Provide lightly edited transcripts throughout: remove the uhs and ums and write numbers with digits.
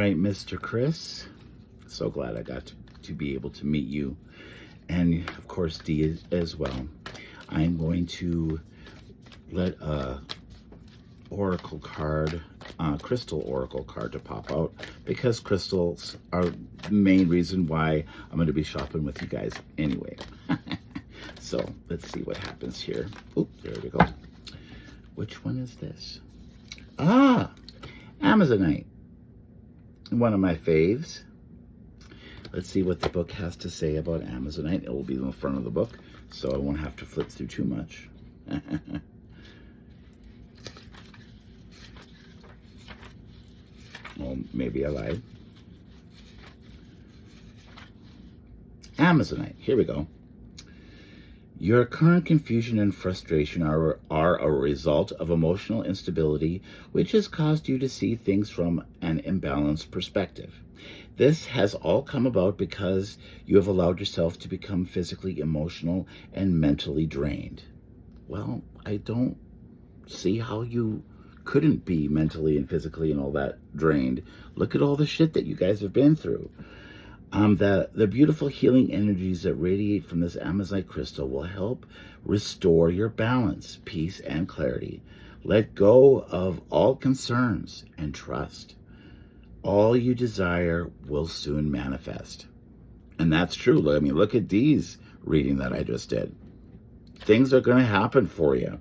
right, Mr. Chris. So glad I got to be able to meet you. And of course, Dee as well. I'm going to let a oracle card, crystal oracle card to pop out, because crystals are the main reason why I'm going to be shopping with you guys anyway. So let's see what happens here. Oh, there we go. Which one is this? Ah, Amazonite. One of my faves. Let's see what the book has to say about Amazonite. It will be in the front of the book, so I won't have to flip through too much. Well, maybe I lied. Amazonite. Here we go. Your current confusion and frustration are a result of emotional instability, which has caused you to see things from an imbalanced perspective. This has all come about because you have allowed yourself to become physically, emotional, and mentally drained. Well, I don't see how you couldn't be mentally and physically and all that drained. Look at all the shit that you guys have been through. The beautiful healing energies that radiate from this Amazonite crystal will help restore your balance, peace, and clarity. Let go of all concerns and trust. All you desire will soon manifest. And that's true. I mean, look at Dee's reading that I just did. Things are going to happen for you.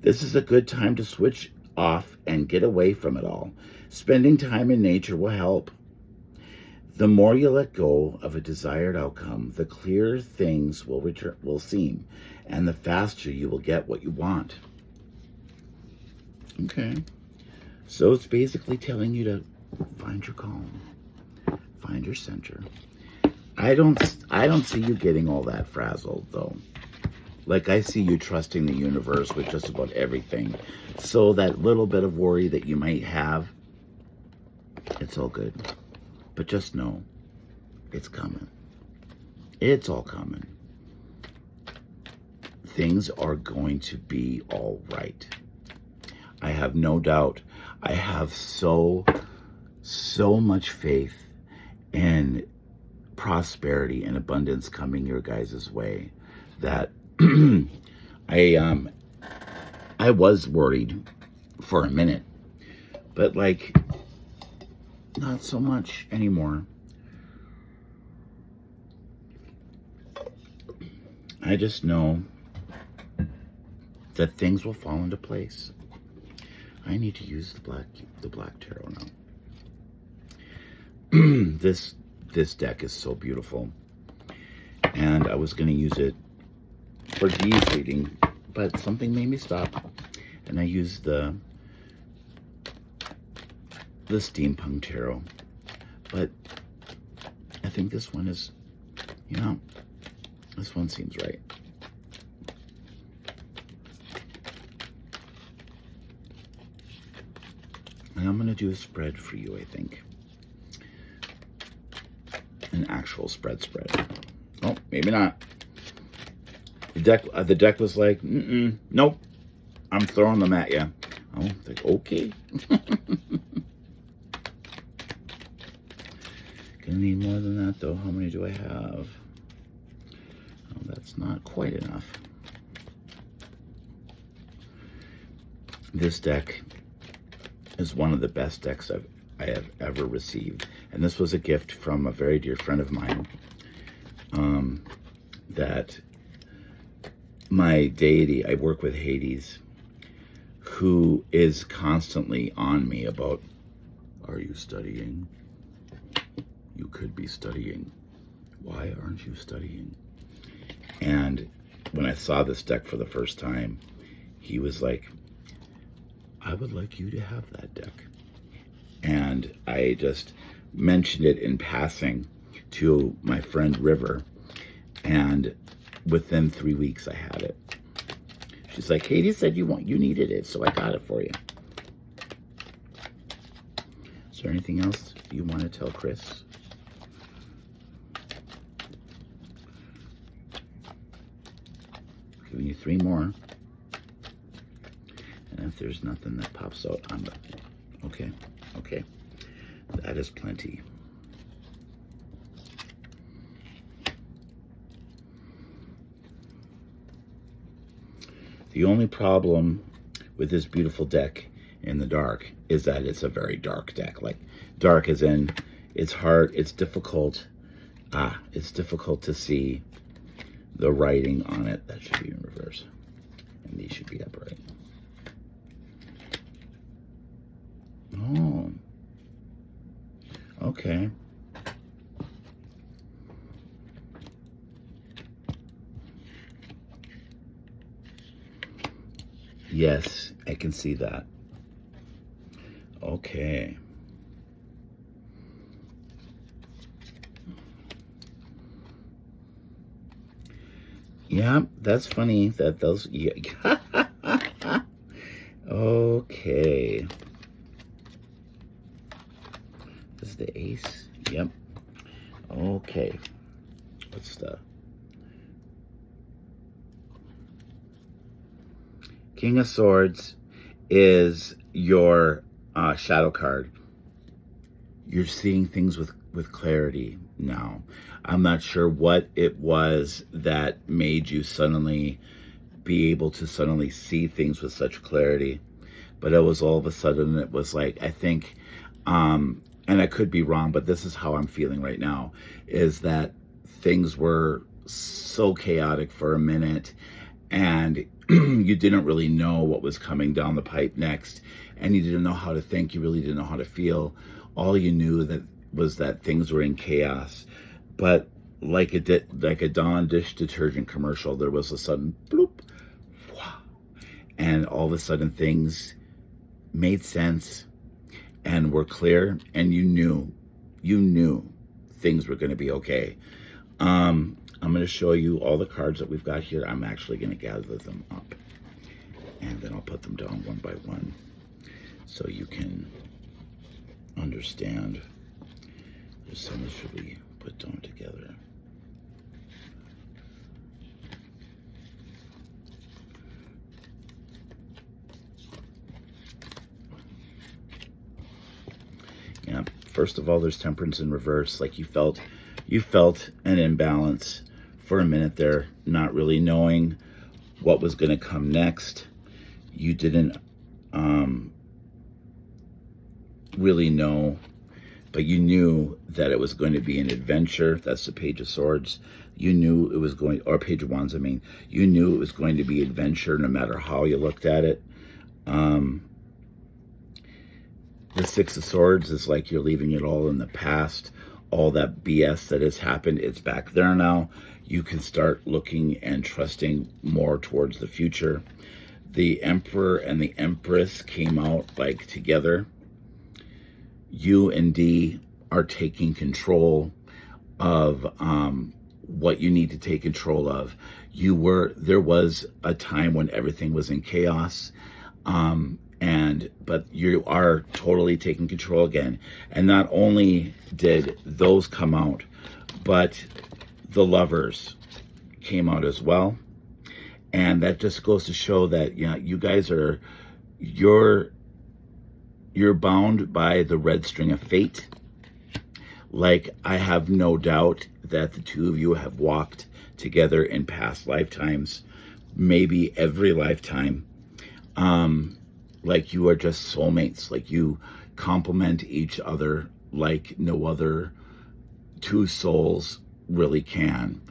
This is a good time to switch off and get away from it all. Spending time in nature will help. The more you let go of a desired outcome, the clearer things will seem, and the faster you will get what you want. Okay. So it's basically telling you to find your calm, find your center. I don't see you getting all that frazzled, though. Like, I see you trusting the universe with just about everything. So that little bit of worry that you might have, it's all good. But just know, it's coming. It's all coming. Things are going to be all right. I have no doubt. I have so much faith in prosperity and abundance coming your guys' way that I was worried for a minute, but like, not so much anymore. I just know that things will fall into place. I need to use the black tarot now. This deck is so beautiful, and I was going to use it for Dee's reading, but something made me stop, and I used the Steampunk Tarot. But I think this one is, this one seems right. And I'm going to do a spread for you, I think. An actual spread. Oh, maybe not. The deck was like, nope, I'm throwing them at you. Oh, like, okay. Gonna need more than that, though. How many do I have? Oh, that's not quite enough. This deck is one of the best decks I have ever received. And this was a gift from a very dear friend of mine, that my deity, I work with Hades, who is constantly on me about, are you studying? You could be studying. Why aren't you studying? And when I saw this deck for the first time, he was like, I would like you to have that deck. And I just mentioned it in passing to my friend River, and within 3 weeks I had it. She's like, Katie said you needed it, so I got it for you. Is there anything else you want to tell Chris? Giving you 3 more. And if there's nothing that pops out, I'm okay. That that is plenty. The only problem with this beautiful deck in the dark is that it's a very dark deck. Like, dark as in, it's hard, it's difficult. It's difficult to see the writing on it. That should be in reverse. And these should be upright. Oh. Okay. Yes, I can see that. Okay. Yeah, that's funny that those... Yeah. Okay. This is the ace. Yep. Okay. What's the... King of Swords is your shadow card. You're seeing things with clarity now. I'm not sure what it was that made you suddenly be able to suddenly see things with such clarity, but it was all of a sudden, it was like, I think, and I could be wrong, but this is how I'm feeling right now, is that things were so chaotic for a minute, and you didn't really know what was coming down the pipe next, and you didn't know how to think, you really didn't know how to feel. All you knew that was that things were in chaos. But like a Dawn dish detergent commercial, there was a sudden bloop, wow, and all of a sudden things made sense and were clear, and you knew things were going to be okay. I'm going to show you all the cards that we've got here. I'm actually going to gather them up, and then I'll put them down one by one so you can understand. There's so much that we put down together. Yeah, first of all, there's Temperance in reverse. Like, you felt an imbalance for a minute there, not really knowing what was going to come next. You didn't really know, but you knew that it was going to be an adventure. That's the Page of Swords. You knew it was going, or Page of Wands, I mean. You knew it was going to be adventure no matter how you looked at it. The Six of Swords is like you're leaving it all in the past. All that BS that has happened, it's back there now. You can start looking and trusting more towards the future. The Emperor and the Empress came out like together. You and Dee are taking control of what you need to take control of. There was a time when everything was in chaos, but you are totally taking control again. And not only did those come out, but the Lovers came out as well. And that just goes to show that, you know, you guys are, you're bound by the red string of fate. Like, I have no doubt that the two of you have walked together in past lifetimes, maybe every lifetime. Like, you are just soulmates. Like, you complement each other like no other two souls really can.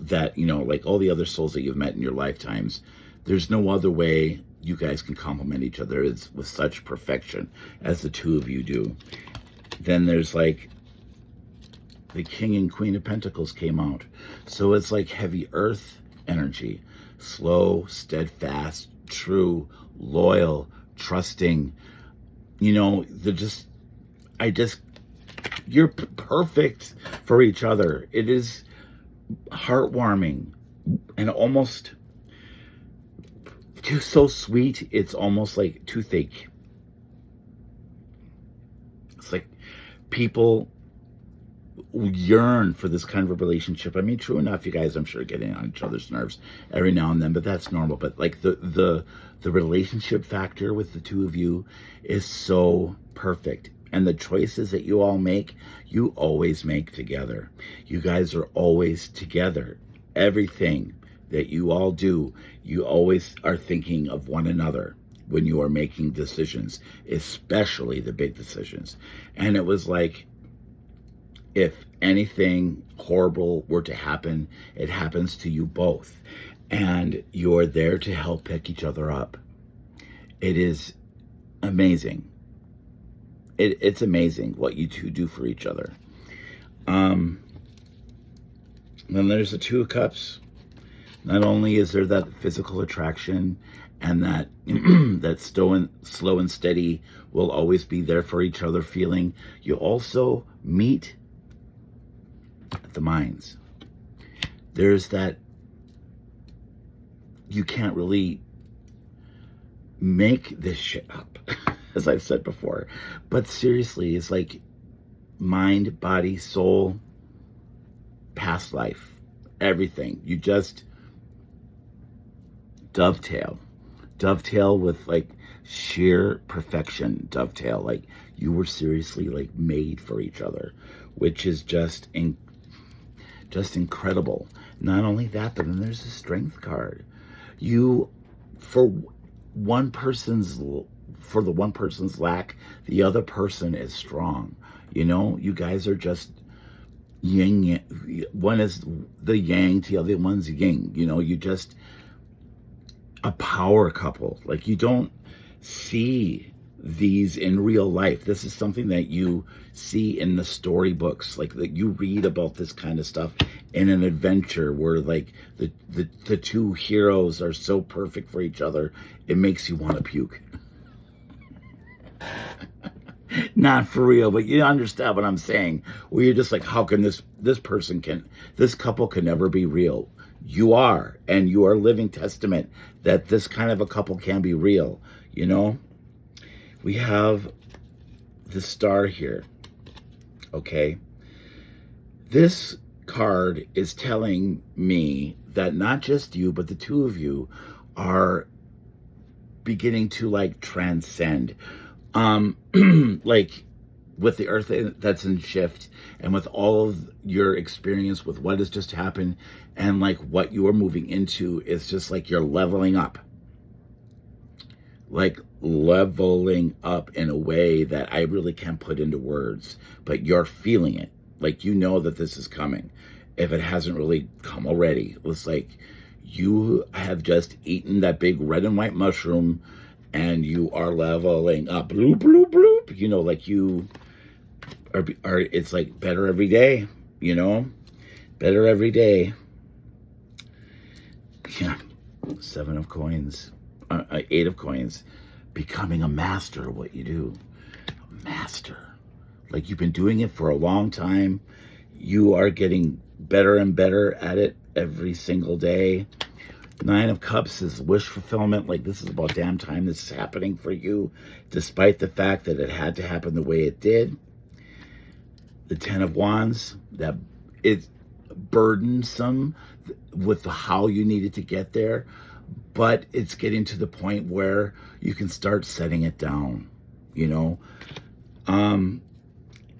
That, you know, like all the other souls that you've met in your lifetimes, there's no other way you guys can complement each other with such perfection as the two of you do. Then there's like the King and Queen of Pentacles came out. So it's like heavy earth energy, slow, steadfast, true, loyal, trusting. You know, you're perfect for each other. It is heartwarming and almost too so sweet. It's almost like toothache. It's like people yearn for this kind of a relationship. I mean, true enough, you guys, I'm sure, getting on each other's nerves every now and then, but that's normal. But like the relationship factor with the two of you is so perfect. And the choices that you all make, you always make together. You guys are always together. Everything that you all do, you always are thinking of one another when you are making decisions, especially the big decisions. And it was like, if anything horrible were to happen, it happens to you both. And you're there to help pick each other up. It is amazing. It's amazing what you two do for each other. Then there's the Two of Cups. Not only is there that physical attraction and that that slow and steady will always be there for each other feeling, you also meet at the minds. There's that you can't really make this shit up, as I've said before. But seriously, it's like mind, body, soul, past life, everything. You just dovetail with like sheer perfection. Dovetail, like you were seriously like made for each other, which is just incredible. Not only that, but then there's the Strength card. You, for the one person's lack, the other person is strong. You know, you guys are just yin. One is the yang, the other one's yin. You know, you just a power couple. Like, you don't see these in real life. This is something that you see in the storybooks, like that you read about this kind of stuff in an adventure where like the two heroes are so perfect for each other, it makes you want to puke. Not for real, but you understand what I'm saying, where you're just like, how can this couple can never be real? You are, and you are living testament that this kind of a couple can be real. You know, we have the Star here. Okay, this card is telling me that not just you, but the two of you are beginning to like transcend. Like with the earth that's in shift, and with all of your experience with what has just happened, and like what you are moving into is just like you're leveling up. Like leveling up in a way that I really can't put into words, but you're feeling it. Like, you know that this is coming. If it hasn't really come already, it's like you have just eaten that big red and white mushroom and you are leveling up. Bloop, bloop, bloop. You know, like you are, it's like better every day, you know? Better every day. Yeah. 7 of coins. 8 of coins. Becoming a master of what you do. A master. Like, you've been doing it for a long time. You are getting better and better at it every single day. 9 of Cups is wish fulfillment. Like, this is about damn time this is happening for you, despite the fact that it had to happen the way it did. The 10 of Wands, that it's burdensome with how you needed to get there, but it's getting to the point where you can start setting it down, you know. The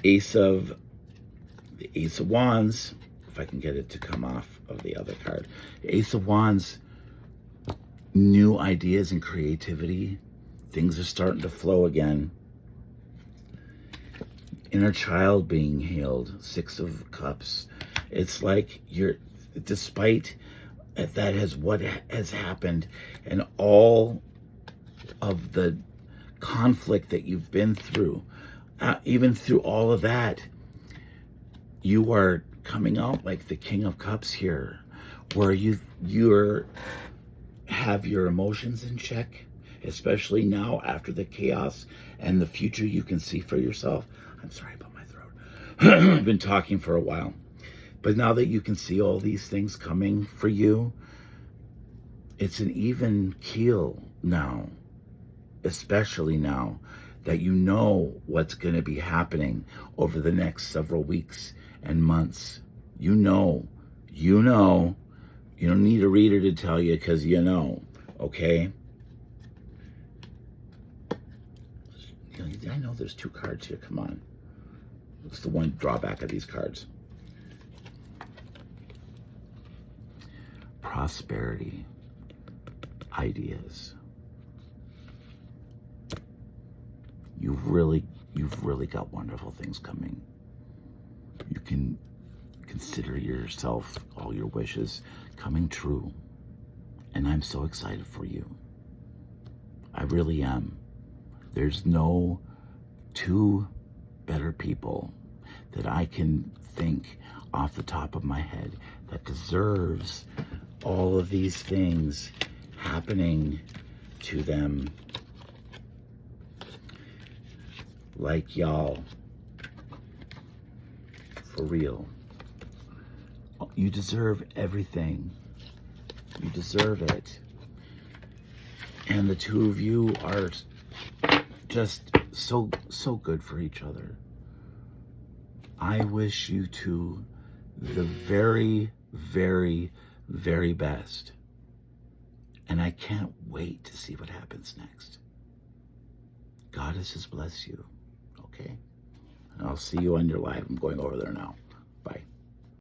Ace of Wands, if I can get it to come off of the other card. The Ace of Wands, new ideas and creativity. Things are starting to flow again. Inner child being healed. 6 of Cups. It's like you're, despite what has happened and all of the conflict that you've been through, even through all of that, you are coming out like the King of Cups here, where you're have your emotions in check, especially now after the chaos and the future you can see for yourself. I'm sorry about my throat. I've been talking for a while. But now that you can see all these things coming for you, it's an even keel now, especially now that you know what's going to be happening over the next several weeks and months. You know. You don't need a reader to tell you, because you know, okay? I know there's 2 cards here. Come on. What's the one drawback of these cards? Prosperity. Ideas. You've really got wonderful things coming. You can consider yourself, all your wishes coming true. And I'm so excited for you. I really am. There's no 2 better people that I can think off the top of my head that deserves all of these things happening to them like y'all. For real. You deserve everything. You deserve it. And the 2 of you are just so good for each other. I wish you 2 the very, very, very best. And I can't wait to see what happens next. Goddesses bless you. Okay? And I'll see you on your live. I'm going over there now.